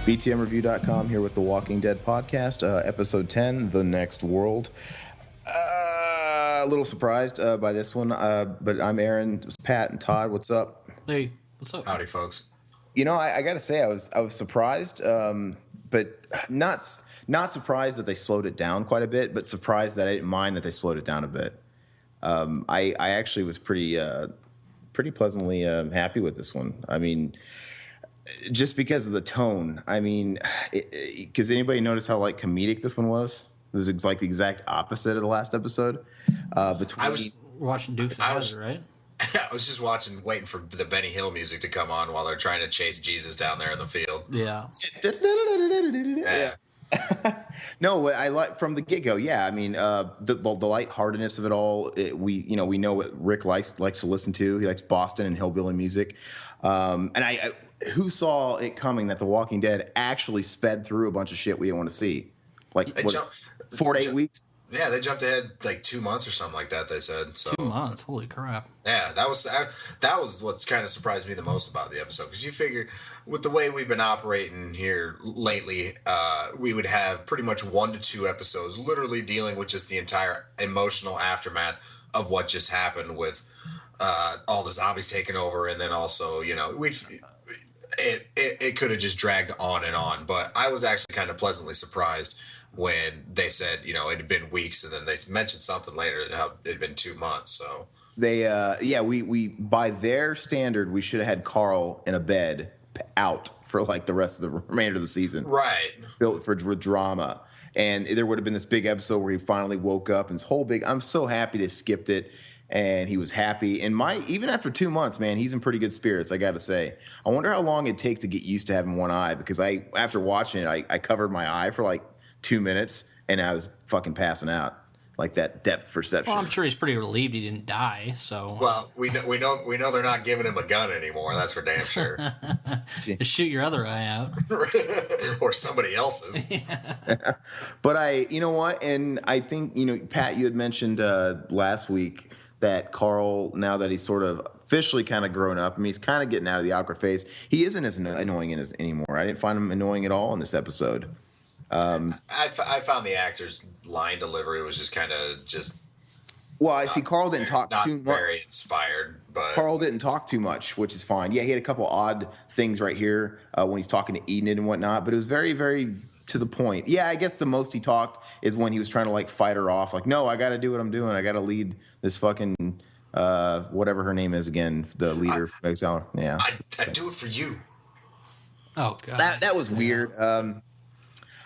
BTMreview.com here with the Walking Dead podcast, episode 10, The Next World. A little surprised by this one, but I'm Aaron, Pat, and Todd. What's up? Hey, what's up? Howdy, folks. You know, I got to say, I was surprised, but not surprised that they slowed it down quite a bit, but surprised that I didn't mind that they slowed it down a bit. I actually was pretty pleasantly happy with this one. I mean, just because of the tone. I mean, because anybody notice how like comedic this one was? It was like the exact opposite of the last episode. I was watching Dukes of Hazzard, right? I was just waiting for the Benny Hill music to come on while they're trying to chase Jesus down there in the field. Yeah. No, I like from the get go. Yeah, I mean, the lightheartedness of it all. We know what Rick likes to listen to. He likes Boston and hillbilly music. And I who saw it coming that The Walking Dead actually sped through a bunch of shit we didn't want to see, like 4 to 8 weeks. Yeah, they jumped ahead like 2 months or something like that. They said so. 2 months, holy crap! Yeah, that was what's kind of surprised me the most about the episode, because you figure with the way we've been operating here lately, we would have pretty much 1 to 2 episodes, literally dealing with just the entire emotional aftermath of what just happened with all the zombies taking over, and then also it could have just dragged on and on. But I was actually kind of pleasantly surprised when they said, it had been weeks, and then they mentioned something later that how it had been 2 months. So they, we by their standard, we should have had Carl in a bed out for like the rest of the remainder of the season, right? Built for drama, and there would have been this big episode where he finally woke up and this whole big. I'm so happy they skipped it. And he was happy. And even after 2 months, man, he's in pretty good spirits, I got to say. I wonder how long it takes to get used to having one eye, because after watching it, I covered my eye for like 2 minutes and I was fucking passing out. Like that depth perception. Well, I'm sure he's pretty relieved he didn't die. So well, we know they're not giving him a gun anymore. That's for damn sure. Just shoot your other eye out, or somebody else's. But you know what? And I think Pat, you had mentioned last week that Carl, now that he's sort of officially kind of grown up, I mean, he's kind of getting out of the awkward phase. He isn't as annoying anymore. I didn't find him annoying at all in this episode. I found the actor's line delivery was just kind of just. Well, I see Carl didn't talk too much. Not very inspired, but Carl didn't talk too much, which is fine. Yeah, he had a couple odd things right here when he's talking to Enid and whatnot, but it was very, very to the point. Yeah, I guess the most he talked is when he was trying to like fight her off. Like, no, I got to do what I'm doing. I got to lead this fucking whatever her name is again, the leader from Exile. Yeah, I do it for you. Oh god, that was weird.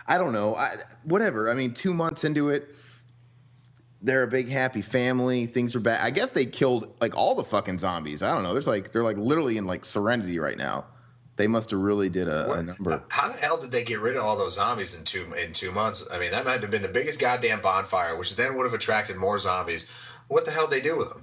I don't know. Whatever. I mean, 2 months into it, they're a big happy family. Things are bad. I guess they killed like all the fucking zombies. I don't know. They're like literally in like Serenity right now. They must have really did a number. How the hell did they get rid of all those zombies in 2 months? I mean, that might have been the biggest goddamn bonfire, which then would have attracted more zombies. What the hell did they do with them?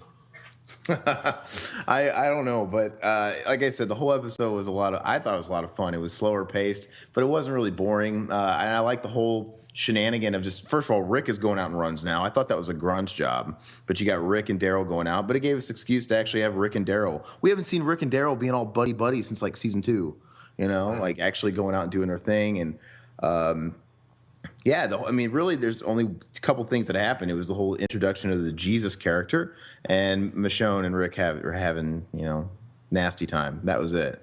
I don't know, but like I said, the whole episode was I thought it was a lot of fun. It was slower paced, but it wasn't really boring. And I like the whole shenanigan of just, first of all, Rick is going out and runs now. I thought that was a grunge job, but you got Rick and Daryl going out, but it gave us an excuse to actually have Rick and Daryl. We haven't seen Rick and Daryl being all buddy since like season 2, like actually going out and doing their thing. And really there's only a couple things that happened. It was the whole introduction of the Jesus character, and Michonne and Rick were having, nasty time. That was it.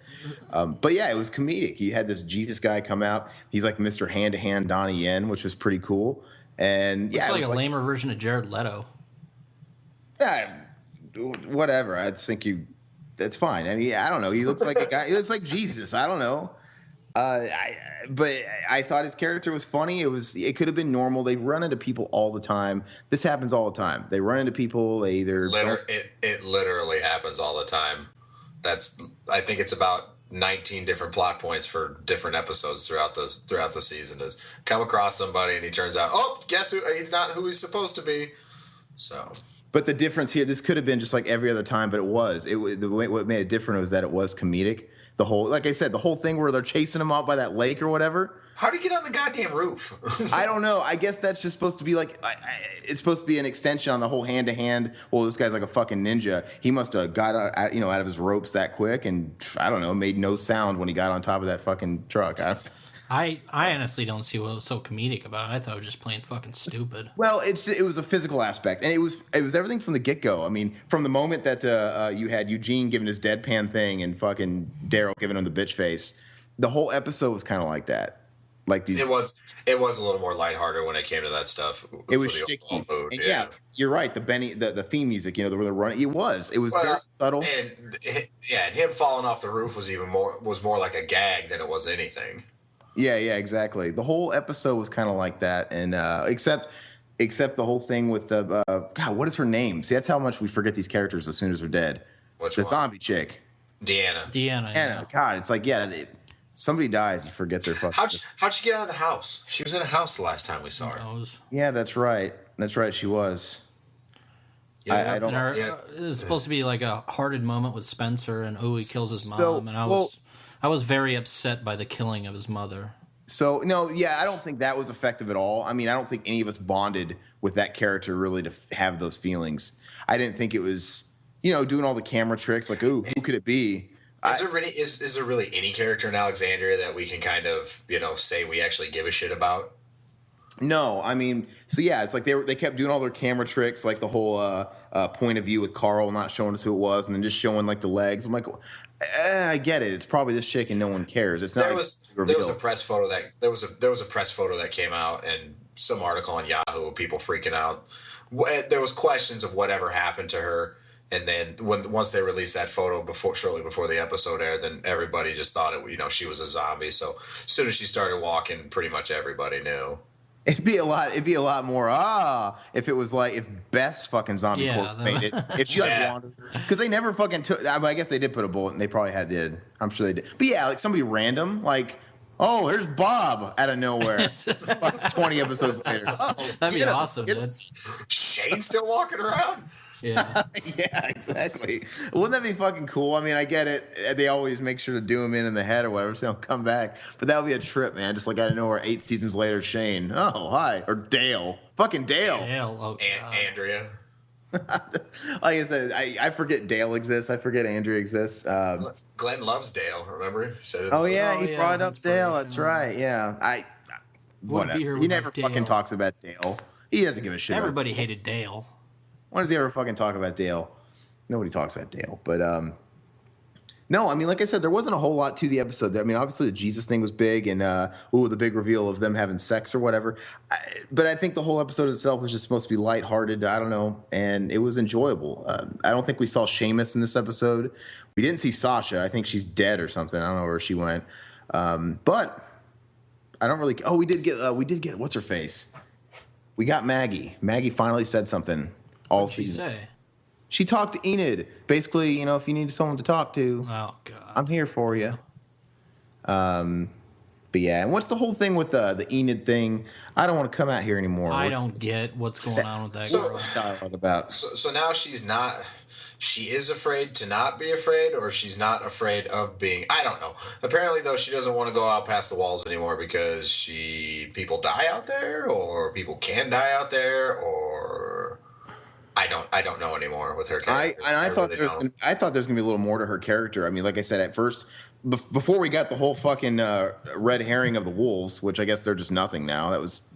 But yeah, it was comedic. You had this Jesus guy come out. He's like Mr. Hand-to-Hand Donnie Yen, which was pretty cool. And yeah, it's like a lamer version of Jared Leto. Yeah, whatever. I think that's fine. I mean, I don't know. He looks like a guy. He looks like Jesus. I don't know. But I thought his character was funny. It could have been normal. They run into people all the time. This happens all the time. They run into people. They either it literally happens all the time. I think it's about 19 different plot points for different episodes throughout the season. Is come across somebody and he turns out, guess who? He's not who he's supposed to be. So. But the difference here, this could have been just like every other time, but it was. What made it different was that it was comedic. Like I said, the whole thing where they're chasing him out by that lake or whatever. How did he get on the goddamn roof? I don't know. I guess that's just supposed to be like, it's supposed to be an extension on the whole hand-to-hand. Well, this guy's like a fucking ninja. He must have got out of his ropes that quick, and I don't know, made no sound when he got on top of that fucking truck. I honestly don't see what was so comedic about it. I thought it was just plain fucking stupid. Well, it was a physical aspect, and it was everything from the get go. I mean, from the moment that you had Eugene giving his deadpan thing and fucking Daryl giving him the bitch face, the whole episode was kind of like that. Like these, it was a little more lighthearted when it came to that stuff. it was sticky. And yeah, you're right. The theme music, where they're running, it was very subtle. And him falling off the roof was more like a gag than it was anything. Yeah, exactly. The whole episode was kind of like that, and except the whole thing with the God, what is her name? See, that's how much we forget these characters as soon as they're dead. The zombie chick, Deanna. Yeah. God, it's like somebody dies, you forget their fucking. How'd she get out of the house? She was in a house the last time we saw her. Yeah, that's right. She was. Yeah, I don't. It was supposed to be like a hearted moment with Spencer, and he kills his mom, and I was very upset by the killing of his mother. So no, I don't think that was effective at all. I mean, I don't think any of us bonded with that character really to have those feelings. I didn't think it was, doing all the camera tricks like, ooh, who could it be? Is there really any character in Alexandria that we can kind of say we actually give a shit about? No, I mean, it's like they kept doing all their camera tricks, like the whole point of view with Carl not showing us who it was, and then just showing like the legs. I'm like, I get it. It's probably this chick, and no one cares. It's not. There was a press photo that came out, and some article on Yahoo of people freaking out. There was questions of whatever happened to her. And then once they released that photo shortly before the episode aired, then everybody just thought she was a zombie. So as soon as she started walking, pretty much everybody knew. It'd be a lot more if it was like if Beth's fucking zombie corpse made it. If she wandered, because they never fucking took. I guess they did put a bullet, and they probably did. I'm sure they did. But like somebody random, like, oh, here's Bob out of nowhere. 20 episodes later. Oh, that'd be awesome, dude. Shane's still walking around. Yeah. Yeah, exactly. Wouldn't that be fucking cool? I mean, I get it. They always make sure to do him in the head or whatever, so he'll come back. But that would be a trip, man. Just like out of nowhere, 8 seasons later, Shane. Oh, hi. Or Dale. Fucking Dale. Andrea. Like I said, I forget Dale exists. I forget Andrea exists. Glenn loves Dale, remember? He brought up Dale. That's right. Yeah. Whatever. He never fucking talks about Dale. He doesn't give a shit. Everybody hated Dale. When does he ever fucking talk about Dale? Nobody talks about Dale. But no, I mean, like I said, there wasn't a whole lot to the episode. I mean, obviously the Jesus thing was big, and the big reveal of them having sex or whatever. But I think the whole episode itself was just supposed to be lighthearted. I don't know, and it was enjoyable. I don't think we saw Seamus in this episode. We didn't see Sasha. I think she's dead or something. I don't know where she went. But I don't really. Oh, we did get what's her face? We got Maggie. Maggie finally said something. All What'd season. She say? She talked to Enid. Basically, if you need someone to talk to, oh god, I'm here for you. But yeah, and what's the whole thing with the Enid thing? I don't want to come out here anymore. I don't get what's going on with that girl. Dialogue about. So now she's not. She is afraid to not be afraid, or she's not afraid of being. I don't know. Apparently, though, she doesn't want to go out past the walls anymore because people die out there, or people can die out there, or. I don't know anymore with her character. I thought there's gonna be a little more to her character. I mean, like I said at first, before we got the whole fucking red herring of the wolves, which I guess they're just nothing now. That was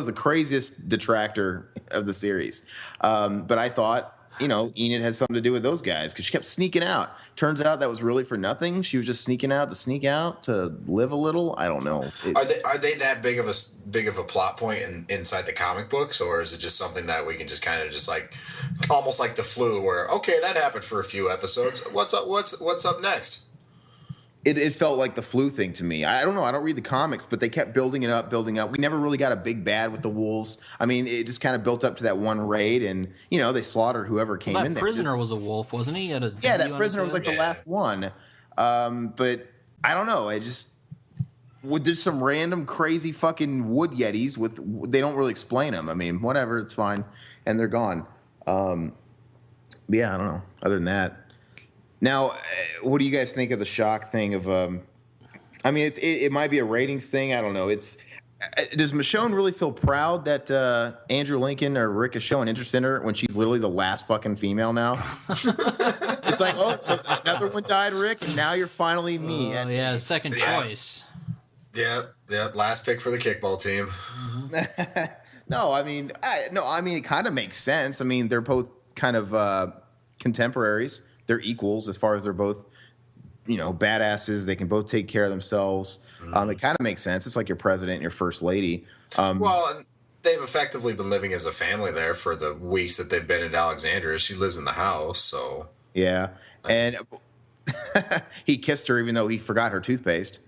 the craziest detractor of the series. But I thought, Enid had something to do with those guys because she kept sneaking out. Turns out that was really for nothing. She was just sneaking out to live a little. I don't know. Are they that big of a plot point inside the comic books, or is it just something that we can just kind of just like almost like the flu, where okay, that happened for a few episodes. What's up next? It felt like the flu thing to me. I don't know. I don't read the comics, but they kept building it up. We never really got a big bad with the wolves. I mean, it just kind of built up to that one raid, and they slaughtered whoever came in there. That prisoner was a wolf, wasn't he? That prisoner was like the last one. But I don't know. There's some random crazy fucking wood yetis they don't really explain them. I mean, whatever, it's fine, and they're gone. Yeah, I don't know. Other than that. Now, what do you guys think of the shock thing of? I mean, it might be a ratings thing. I don't know. Does Michonne really feel proud that Andrew Lincoln or Rick is showing interest in her when she's literally the last fucking female now? It's like, oh, so another one died, Rick, and now you're finally me. Yeah, second choice. Yep. Last pick for the kickball team. Mm-hmm. No, I mean, it kind of makes sense. I mean, they're both kind of contemporaries. They're equals as far as they're both, badasses. They can both take care of themselves. It kind of makes sense. It's like your president and your first lady. Well, and they've effectively been living as a family there for the weeks that they've been at Alexandria. She lives in the house, so Yeah, and he kissed her even though he forgot her toothpaste.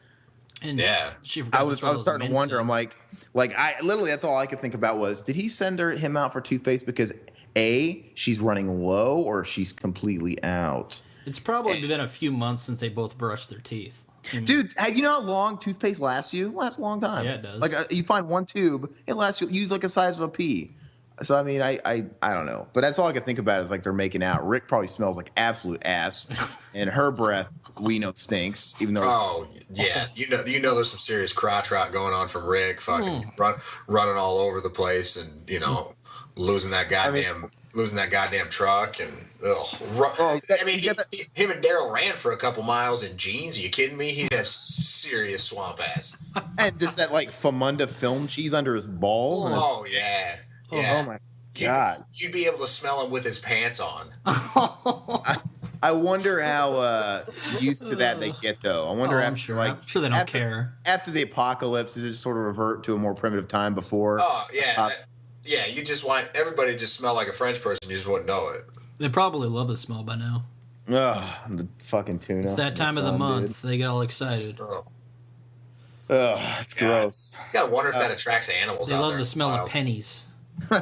And yeah, she forgot I was starting to wonder. I'm like I literally that's all I could think about was did he send him out for toothpaste because A, she's running low or she's completely out. It's probably been a few months since they both brushed their teeth. Dude, you know how long toothpaste lasts you? It lasts a long time. Yeah, it does. Like you find one tube, it lasts you use like a size of a pea. So I mean, I don't know, but that's all I could think about is like they're making out. Rick probably smells like absolute ass, and her breath we know stinks. Even though oh yeah, you know there's some serious crotch rot going on from Rick, fucking running all over the place, and losing that goddamn truck, and I mean him and Daryl ran for a couple miles in jeans. Are you kidding me? He'd have serious swamp ass. and just that like Famunda film cheese under his balls. And Oh yeah. Yeah. Oh my god! You'd be able to smell him with his pants on. I wonder how used to that they get though. I wonder I'm sure they don't care. After the apocalypse, does it sort of revert to a more primitive time before? Oh yeah, yeah. You just want everybody to just smell like a French person. You just wouldn't know it. They probably love the smell by now. Ugh, the fucking tuna. It's that time of the month. Dude. They get all excited. Ugh, it's gross. You gotta wonder if that attracts animals. They out love there. the smell of pennies. You're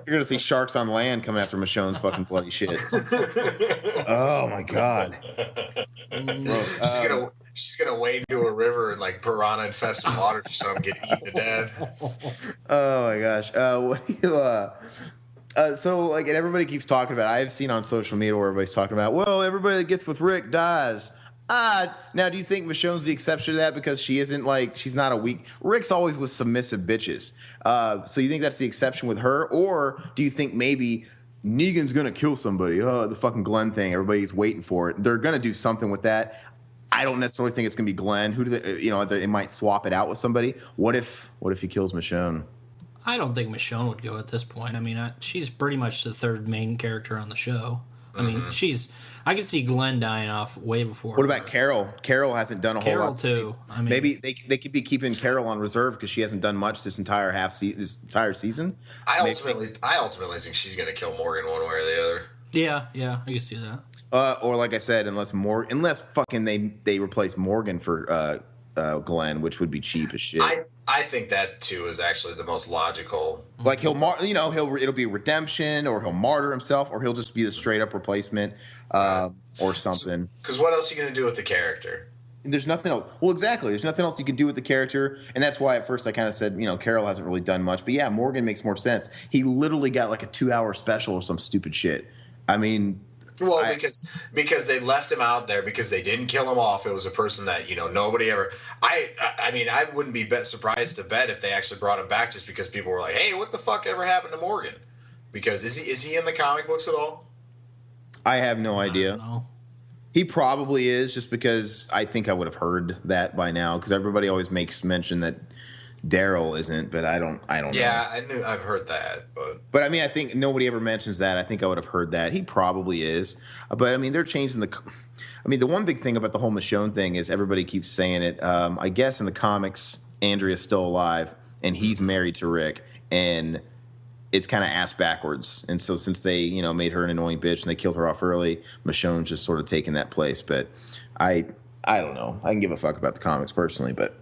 gonna see sharks on land coming after Michonne's fucking bloody shit. Oh my god! She's gonna wade into a river and like piranha infested water so I'm get eaten to death. Oh my gosh! What do you? So like, and everybody keeps talking about. I've seen on social media where everybody's talking about. Well, everybody that gets with Rick dies. Now, do you think Michonne's the exception to that because she isn't like she's not a weak? Rick's always with submissive bitches. So you think that's the exception with her, or do you think maybe Negan's gonna kill somebody? Oh, the fucking Glenn thing. Everybody's waiting for it. They're gonna do something with that. I don't necessarily think it's gonna be Glenn. Who do they? They might swap it out with somebody. What if he kills Michonne? I don't think Michonne would go at this point. I mean, she's pretty much the third main character on the show. I mean, I could see Glenn dying off way before. What about Carol? Carol hasn't done a whole lot. Carol too. I mean, maybe they could be keeping Carol on reserve because she hasn't done much this entire season. I ultimately think she's gonna kill Morgan one way or the other. Yeah, I can see that. Or like I said, unless fucking they replace Morgan for Glenn, which would be cheap as shit. I think that too is actually the most logical. Like it'll be redemption, or he'll martyr himself, or he'll just be the straight up replacement, or something. Because what else are you gonna do with the character? There's nothing else. Well, exactly. There's nothing else you can do with the character, and that's why at first I kind of said, Carol hasn't really done much, but yeah, Morgan makes more sense. He literally got like a 2-hour special or some stupid shit. I mean. Well, because they left him out there because they didn't kill him off. It was a person that nobody ever. I mean, I wouldn't be surprised to bet if they actually brought him back just because people were like, "Hey, what the fuck ever happened to Morgan?" Because is he in the comic books at all? I have no idea. I don't know. He probably is, just because I think I would have heard that by now. Because everybody always makes mention that Daryl isn't, but I don't know. Yeah, I've heard that, but I mean, I think nobody ever mentions that. I think I would have heard that. He probably is, but I mean, they're changing the one big thing about the whole Michonne thing is everybody keeps saying it. I guess in the comics, Andrea's still alive and he's married to Rick, and it's kind of ass backwards. And so since they made her an annoying bitch and they killed her off early, Michonne's just sort of taking that place. But I don't know. I can give a fuck about the comics personally, but.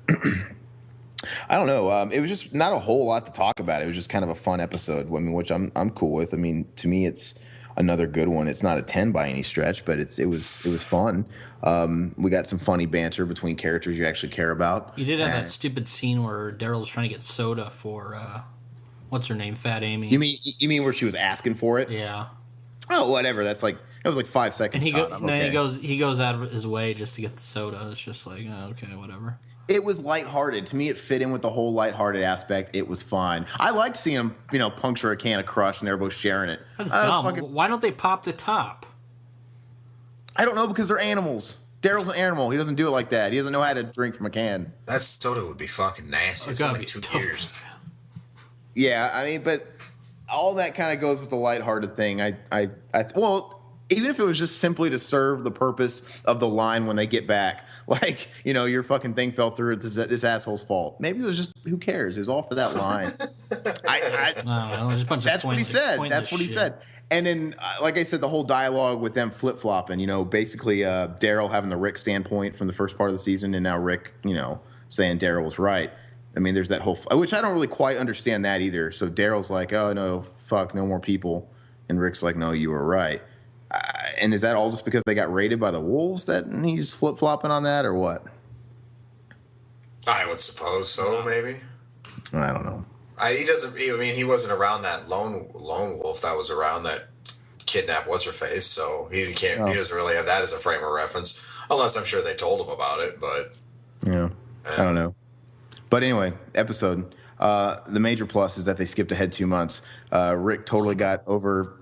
I don't know. It was just not a whole lot to talk about. It was just kind of a fun episode, which I'm cool with. I mean, to me, it's another good one. It's not a 10 by any stretch, but it was fun. We got some funny banter between characters you actually care about. You did have that stupid scene where Daryl's trying to get soda for what's her name, Fat Amy. You mean where she was asking for it? Yeah. Oh, whatever. That was like 5 seconds. And he goes out of his way just to get the soda. It's just like, okay, whatever. It was lighthearted. To me, it fit in with the whole lighthearted aspect. It was fine. I liked seeing him, puncture a can of Crush, and they're both sharing it. That's dumb. Why don't they pop the top? I don't know, because they're animals. Daryl's an animal. He doesn't do it like that. He doesn't know how to drink from a can. That soda would be fucking nasty. It's been like 2 years. Yeah, I mean, but all that kind of goes with the lighthearted thing. Well, even if it was just simply to serve the purpose of the line when they get back, like, your fucking thing fell through. It's this asshole's fault. Maybe it was just, who cares? It was all for that line. I don't know. There's a bunch That's of what he said. That's what he shit. said. And then, like I said, the whole dialogue with them flip flopping. Basically, Daryl having the Rick standpoint from the first part of the season, and now Rick, saying Daryl was right. I mean, there's that whole, which I don't really quite understand that either. So Daryl's like, oh, no, fuck, no more people. And Rick's like, no, you were right. And is that all just because they got raided by the wolves that he's flip-flopping on that, or what? I would suppose so, maybe. I don't know. He wasn't around that lone wolf that was around that kidnapped what's-her-face, so he doesn't really have that as a frame of reference, unless I'm sure they told him about it, but... Yeah, I don't know. But anyway, episode. The major plus is that they skipped ahead 2 months. Rick totally got over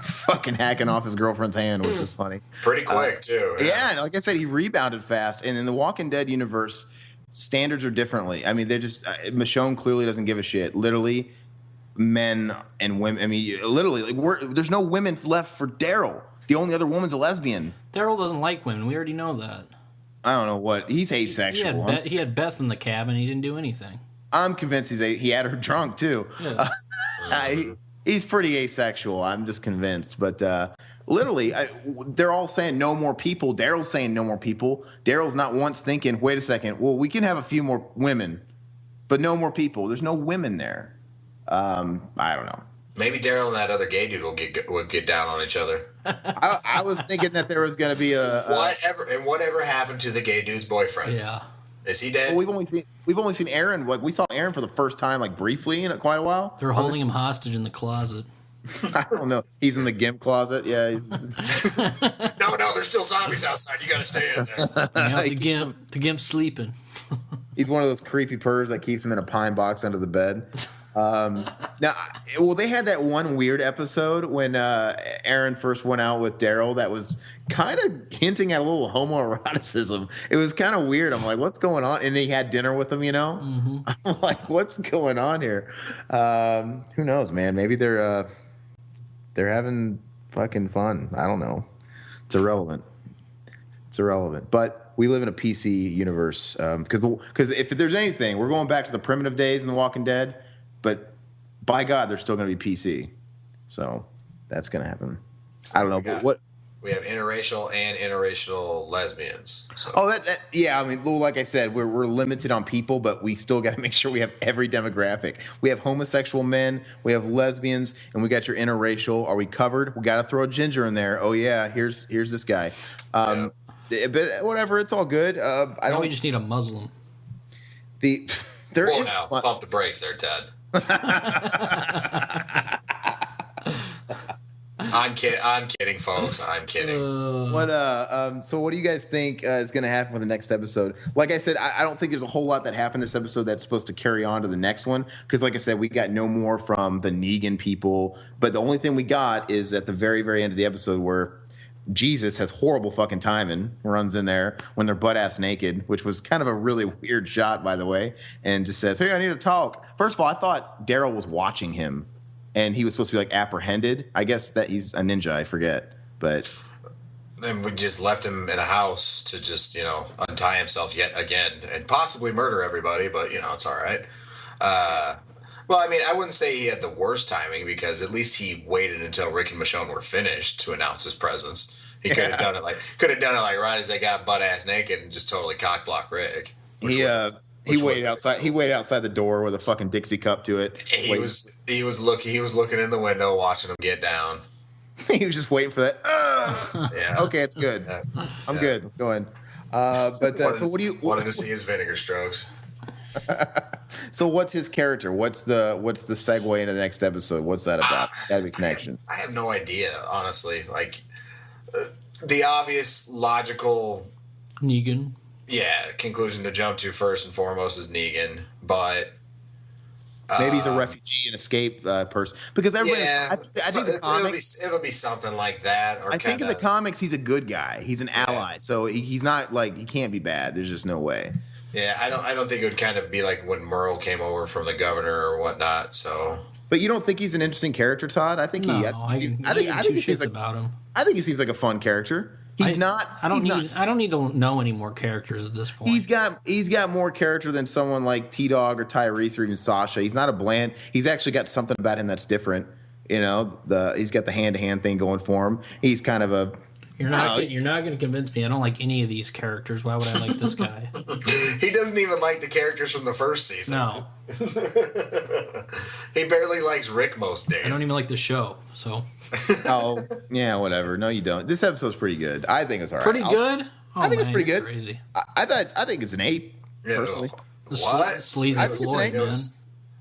fucking hacking off his girlfriend's hand, which is funny. Pretty quick, too. Yeah, and like I said, he rebounded fast. And in the Walking Dead universe, standards are differently. I mean, they're just... Michonne clearly doesn't give a shit. Literally, men and women... I mean, literally, there's no women left for Daryl. The only other woman's a lesbian. Daryl doesn't like women. We already know that. I don't know what... He's asexual. He had Beth in the cabin. He didn't do anything. I'm convinced he had her drunk, too. Yeah. He's pretty asexual. I'm just convinced. But literally, they're all saying no more people. Daryl's saying no more people. Daryl's not once thinking, wait a second, well, we can have a few more women, but no more people. There's no women there. I don't know. Maybe Daryl and that other gay dude would get down on each other. I was thinking that there was going to be whatever happened to the gay dude's boyfriend? Yeah. Is he dead? Well, we've only seen Aaron. Like, we saw Aaron for the first time, like, briefly in quite a while. They're holding him hostage in the closet. I don't know. He's in the GIMP closet. Yeah. No, there's still zombies outside. You got to stay in there. The Gimp's sleeping. He's one of those creepy purrs that keeps him in a pine box under the bed. Now, they had that one weird episode when Aaron first went out with Daryl that was kind of hinting at a little homoeroticism. It was kind of weird. I'm like, what's going on? And he had dinner with him, Mm-hmm. I'm like, what's going on here? Who knows, man? Maybe they're having fucking fun. I don't know. It's irrelevant. But we live in a PC universe because if there's anything, we're going back to the primitive days in The Walking Dead. But by God, they're still going to be PC. So that's going to happen. I don't know. But what we have interracial and interracial lesbians. So. Oh, yeah. I mean, like I said, we're limited on people, but we still got to make sure we have every demographic. We have homosexual men, we have lesbians, and we got your interracial. Are we covered? We got to throw a ginger in there. Oh yeah, here's this guy. But whatever, it's all good. We just need a Muslim. Pump the brakes there, Ted. I'm kidding, folks. I'm kidding. So what do you guys think is going to happen with the next episode? Like I said, I don't think there's a whole lot that happened this episode that's supposed to carry on to the next one. Because like I said, we got no more from the Negan people. But the only thing we got is at the very, very end of the episode where Jesus has horrible fucking timing, runs in there when they're butt-ass naked, which was kind of a really weird shot, by the way, and just says, hey, I need to talk. First of all, I thought Daryl was watching him, and he was supposed to be, like, apprehended. I guess that he's a ninja, I forget, but... And we just left him in a house to just, untie himself yet again and possibly murder everybody, but, it's all right. Well, I mean, I wouldn't say he had the worst timing because at least he waited until Rick and Michonne were finished to announce his presence. He could have done it like right as they got butt ass naked and just totally cock block Rick. He waited outside. He waited outside the door with a fucking Dixie cup to it. He was looking in the window, watching him get down. He was just waiting for that. Yeah. Okay, it's good. I'm good. Go ahead. So what do you wanted to see his vinegar strokes? So what's his character? What's the segue into the next episode? What's that about? Gotta be connection. I have no idea, honestly. Like the obvious logical Negan. Yeah, conclusion to jump to first and foremost is Negan, but Maybe he's a refugee and escape person. Because everybody, Yeah, I think the comics, it'll be something like that. Or I think in the comics he's a good guy. He's an ally, so he's not like he can't be bad. There's just no way. Yeah, I don't think it would kind of be like when Merle came over from the governor or whatnot. So, but you don't think he's an interesting character, Todd? I think I think he seems like about him. I think he seems like a fun character. He's not. I don't need to know any more characters at this point. He's got more character than someone like T-Dog or Tyrese or even Sasha. He's not a bland. He's actually got something about him that's different. You know, he's got the hand-to-hand thing going for him. He's kind of a. You're not going to convince me. I don't like any of these characters. Why would I like this guy? He doesn't even like the characters from the first season. No. He barely likes Rick most days. I don't even like the show. So. Oh yeah, whatever. No, you don't. This episode's pretty good. I think it's all right. Pretty good. I think it's pretty good. Crazy. I think it's an 8. Yeah, personally. What? Sleazy Floyd, man.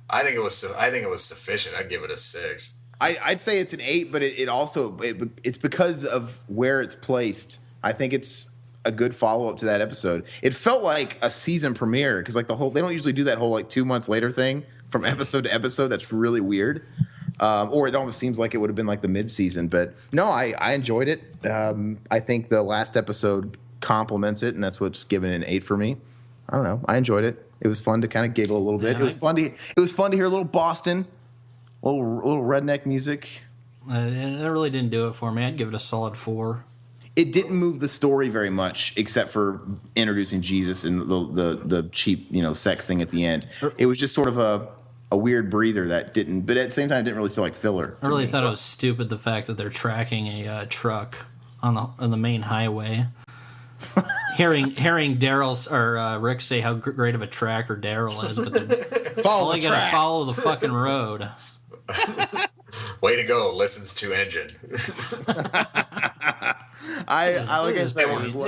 I think it was sufficient. I'd give it a 6. I'd say it's an 8, but it's because of where it's placed. I think it's a good follow up to that episode. It felt like a season premiere because like they don't usually do that whole like 2 months later thing from episode to episode. That's really weird. Or it almost seems like it would have been like the mid-season. But no, I enjoyed it. I think the last episode complements it, and that's what's given it an 8 for me. I don't know. I enjoyed it. It was fun to kind of giggle a little bit. Yeah, it was fun to hear a little Boston, a little redneck music. It really didn't do it for me. I'd give it a solid 4. It didn't move the story very much, except for introducing Jesus and the cheap sex thing at the end. It was just sort of a weird breather that didn't, but at the same time, it didn't really feel like filler. I really thought it was stupid the fact that they're tracking a truck on the main highway. hearing Daryl's or Rick say how great of a tracker Daryl is, but they're only going to follow the fucking road. Way to go! Listens to engine. It's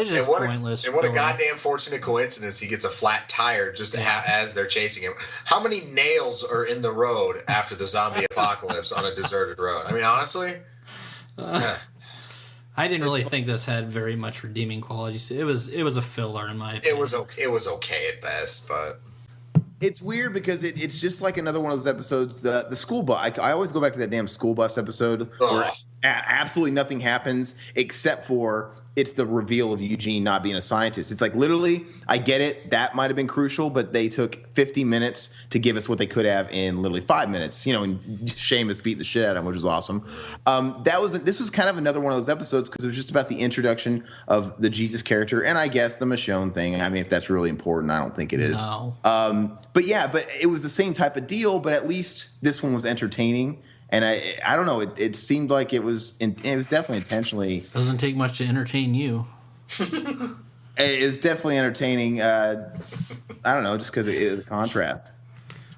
just pointless. And what a goddamn fortunate coincidence he gets a flat tire just as they're chasing him. How many nails are in the road after the zombie apocalypse on a deserted road? I mean, honestly. I didn't really think this had very much redeeming qualities. It was a filler in my opinion. It was okay at best, but it's weird because it's just like another one of those episodes. The school bus. I always go back to that damn school bus episode where absolutely nothing happens except for it's the reveal of Eugene not being a scientist. It's like literally, I get it. That might have been crucial, but they took 50 minutes to give us what they could have in literally 5 minutes. And Seamus beat the shit out of him, which was awesome. This was kind of another one of those episodes because it was just about the introduction of the Jesus character and I guess the Michonne thing. I mean, if that's really important, I don't think it is. No. But it was the same type of deal, but at least this one was entertaining. And I don't know. It seemed like it was definitely intentionally. Doesn't take much to entertain you. It was definitely entertaining. I don't know, just because of the contrast.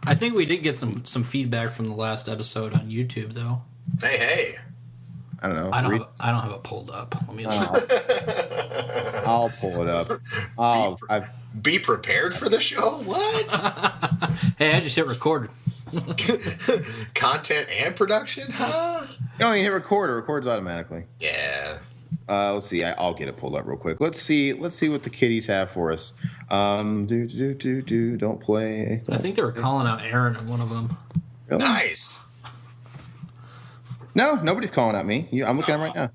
I think we did get some feedback from the last episode on YouTube, though. Hey. I don't know. I don't have it pulled up. Let me look. I'll pull it up. Be prepared for the show. What? Hey, I just hit record. Content and production, huh? No, you hit record. It records automatically. Yeah. Let's see. I'll get it pulled up real quick. Let's see what the kiddies have for us. Don't play. I think they were calling out Aaron in one of them. Really? Nice. No, nobody's calling out me. I'm looking at them right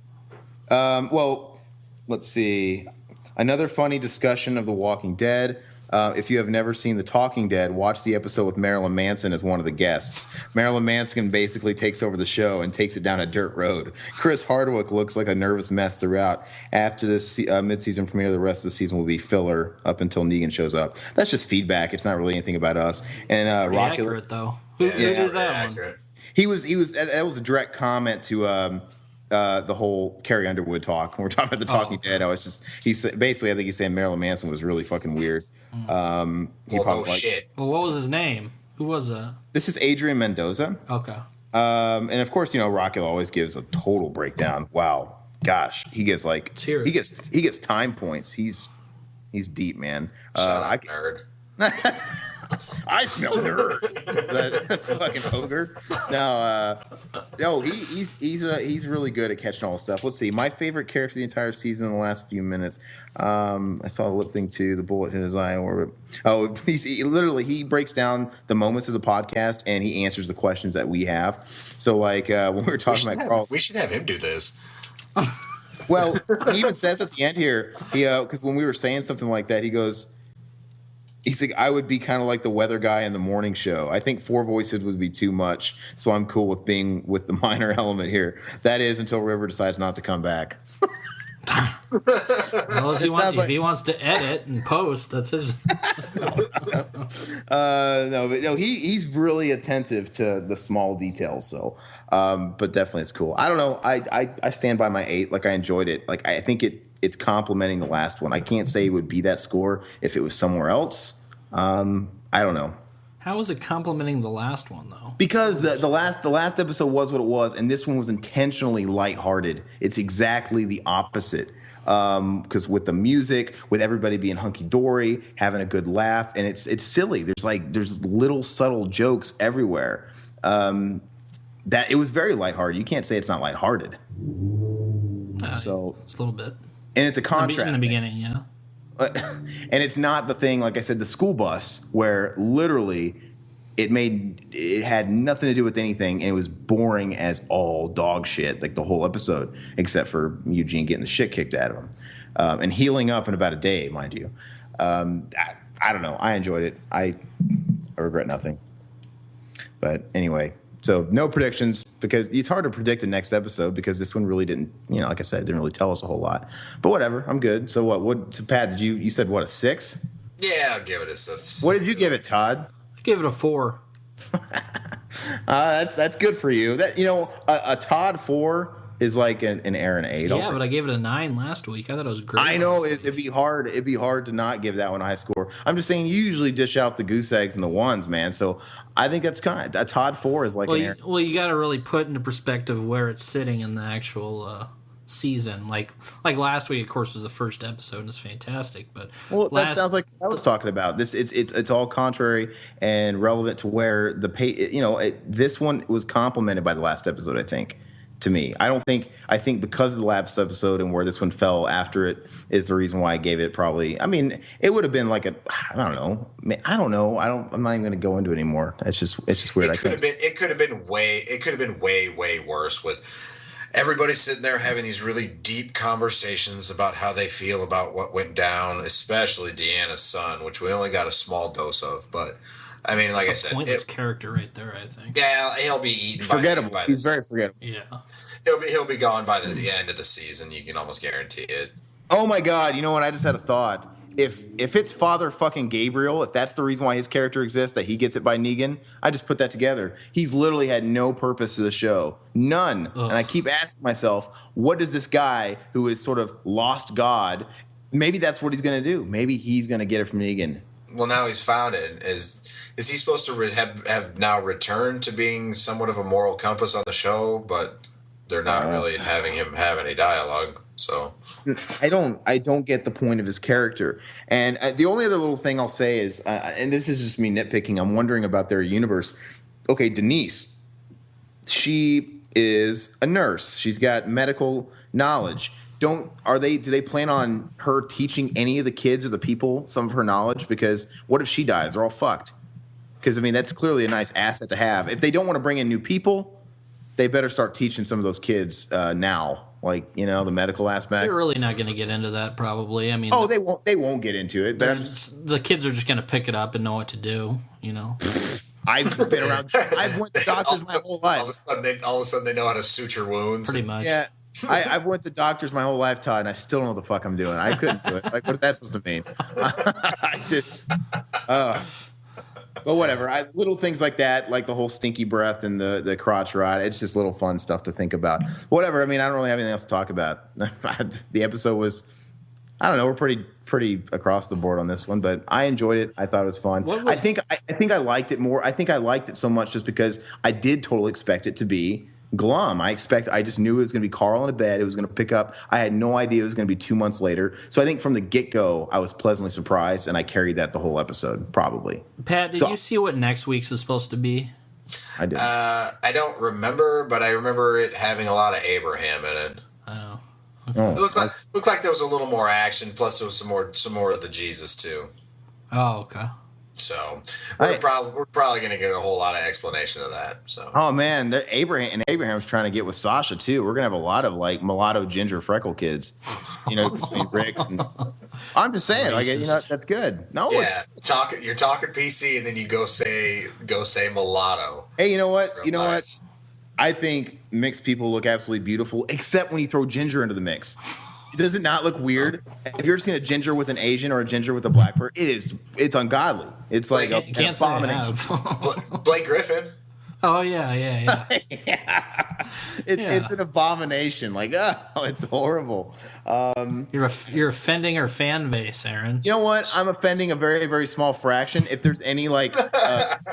now. Well, let's see. Another funny discussion of The Walking Dead. If you have never seen The Talking Dead, watch the episode with Marilyn Manson as one of the guests. Marilyn Manson basically takes over the show and takes it down a dirt road. Chris Hardwick looks like a nervous mess throughout. After this mid-season premiere, the rest of the season will be filler up until Negan shows up. That's just feedback. It's not really anything about us. And accurate though. Who did that one? He was. That was a direct comment to the whole Carrie Underwood talk. When we're talking about The Talking Dead, I think he's saying Marilyn Manson was really fucking weird. Shit. Well, what was his name? Who was that? This is Adrian Mendoza. Okay. And of course, Rockula always gives a total breakdown. Wow, gosh, he gives he gets time points. He's deep, man. Shut up, nerd. I smell dirt. That fucking ogre. No, he's really good at catching all the stuff. Let's see. My favorite character the entire season in the last few minutes. I saw a lip thing too. The bullet hit his eye orbit. Oh, he breaks down the moments of the podcast and he answers the questions that we have. So like when we were talking about Carl, we should have him do this. Well, he even says at the end here, because when we were saying something like that, he's like, I would be kind of like the weather guy in the morning show. I think 4 voices would be too much, so I'm cool with being with the minor element here. That is until River decides not to come back. Well, if he wants to edit and post, that's his. He's really attentive to the small details. So, but definitely it's cool. I don't know. I stand by my 8. Like I enjoyed it. Like I think it's complimenting the last one. I can't say it would be that score if it was somewhere else. I don't know. How is it complimenting the last one though? Because the last episode was what it was, and this one was intentionally lighthearted. It's exactly the opposite. Because with the music, with everybody being hunky dory, having a good laugh, and it's silly. There's little subtle jokes everywhere. That it was very lighthearted. You can't say it's not lighthearted. So it's a little bit, and it's a contrast in the beginning, yeah. And it's not the thing, like I said, the school bus, where literally it had nothing to do with anything, and it was boring as all dog shit, like the whole episode, except for Eugene getting the shit kicked out of him and healing up in about a day, mind you. I don't know. I enjoyed it. I regret nothing. But anyway, so no predictions, because it's hard to predict the next episode because this one really didn't, like I said, didn't really tell us a whole lot. But whatever, I'm good. So so Pat, you said what, a 6? Yeah, I'll give it a 6. What did you give it, Todd? I gave it a 4. That's good for you. That a Todd 4 is like an Aaron 8. Yeah, but I gave it a 9 last week. I thought it was great. I know it'd be hard. It'd be hard to not give that one a high score. I'm just saying you usually dish out the goose eggs and the ones, man. So I think that's kind of a Todd 4 is like an Aaron. Well, you got to really put into perspective where it's sitting in the actual season. Like last week, of course, was the first episode and it's fantastic. But that sounds like what I was talking about. This it's all contrary and relevant to where this one was complemented by the last episode, I think. To me, I think because of the last episode and where this one fell after it is the reason why I gave it probably. I mean, it would have been like I don't know. I'm not even going to go into it anymore. It's just weird. It could have been way worse with everybody sitting there having these really deep conversations about how they feel about what went down, especially Deanna's son, which we only got a small dose of, but. I mean, like I said, pointless character right there. I think. Yeah, he'll be eaten. Forgettable. By He's very forgettable. Yeah. He'll be gone by the end of the season. You can almost guarantee it. Oh my God! You know what? I just had a thought. If it's Father fucking Gabriel, if that's the reason why his character exists, that he gets it by Negan, I just put that together. He's literally had no purpose to the show, none. Ugh. And I keep asking myself, what does this guy who is sort of lost God? Maybe that's what he's going to do. Maybe he's going to get it from Negan. Well, now he's found it. Is he supposed to have now returned to being somewhat of a moral compass on the show? But they're not really having him have any dialogue. So I don't get the point of his character. And the only other little thing I'll say is, and this is just me nitpicking, I'm wondering about their universe. Okay, Denise, she is a nurse. She's got medical knowledge. Do they plan on her teaching any of the kids or the people some of her knowledge? Because what if she dies? They're all fucked. Because, I mean, that's clearly a nice asset to have. If they don't want to bring in new people, they better start teaching some of those kids now, like, the medical aspect. They're really not going to get into that, probably. I mean, they won't get into it. But the kids are just going to pick it up and know what to do, I've been around. I've went to doctors my whole life. All of a sudden, they know how to suture wounds. Pretty much. Yeah. I've went to doctors my whole life, Todd, and I still don't know what the fuck I'm doing. I couldn't do it. Like, what's that supposed to mean? But whatever. Little things like that, like the whole stinky breath and the crotch rot. It's just little fun stuff to think about. Whatever. I mean, I don't really have anything else to talk about. The episode was, I don't know, we're pretty across the board on this one, but I enjoyed it. I thought it was fun. I think I liked it more. I think I liked it so much just because I did totally expect it to be glum. I just knew it was going to be Carl in a bed. It was going to pick up. I had no idea it was going to be 2 months later. So I think from the get-go, I was pleasantly surprised, and I carried that the whole episode, probably. Pat, did you see what next week's is supposed to be? I did. I don't remember, but I remember it having a lot of Abraham in it. Oh. Oh, It looked like there was a little more action. Plus, there was some more of the Jesus too. Oh, okay. So we're probably going to get a whole lot of explanation of that. So oh man, Abraham's trying to get with Sasha too. We're gonna have a lot of like mulatto ginger freckle kids, between Rick's and. I'm just saying, that's good. No, yeah, you're talking PC, and then you go say mulatto. Hey, you know what? What? I think mixed people look absolutely beautiful, except when you throw ginger into the mix. Does it not look weird? Have you ever seen a ginger with an Asian or a ginger with a black person? It's ungodly. It's like an abomination. Blake Griffin. Oh yeah. Yeah. It's an abomination. Like, it's horrible. You're offending our fan base, Aaron. You know what? I'm offending a very, very small fraction. If there's any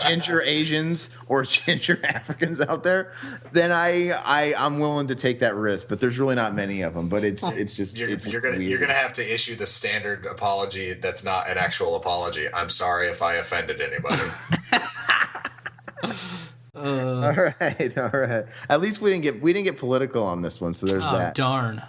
ginger Asians or ginger Africans out there, then I'm willing to take that risk. But there's really not many of them. But it's just you're gonna have to issue the standard apology that's not an actual apology. I'm sorry if I offended anybody. All right. At least we didn't get political on this one, so there's that. Darn.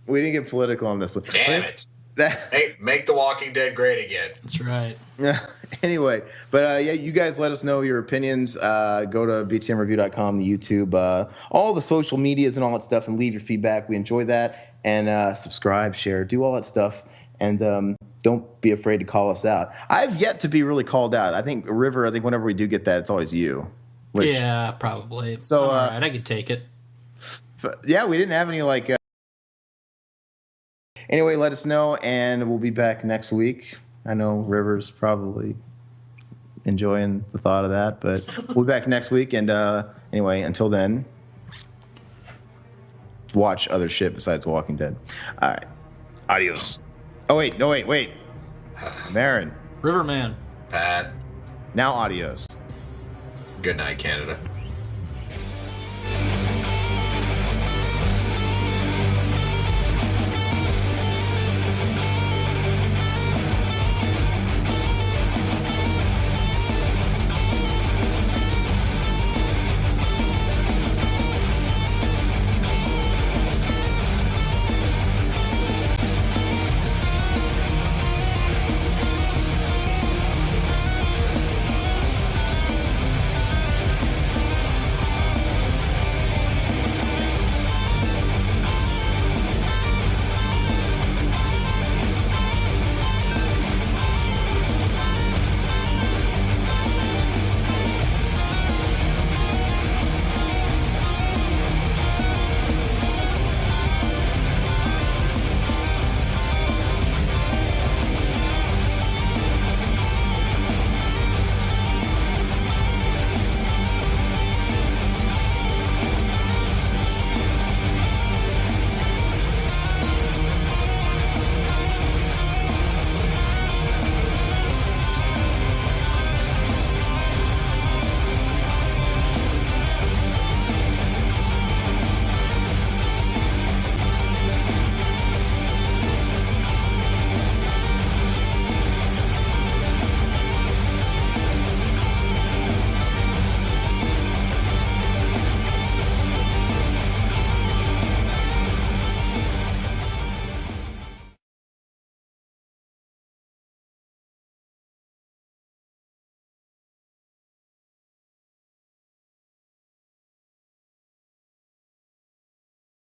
We didn't get political on this one. Damn it. Hey, make The Walking Dead great again. That's right. Yeah. Anyway, but you guys let us know your opinions. Go to btmreview.com, the YouTube, all the social medias and all that stuff, and leave your feedback. We enjoy that. And subscribe, share, do all that stuff. And don't be afraid to call us out. I've yet to be really called out. I think River, whenever we do get that, it's always you. Yeah, probably. So, all right, I could take it. Yeah, we didn't have any Anyway, let us know, and we'll be back next week. I know River's probably enjoying the thought of that, but we'll be back next week. And anyway, until then, watch other shit besides Walking Dead. All right. Adios. Oh, wait. No, wait. Marin. Riverman. Pat. Now adios. Good night, Canada.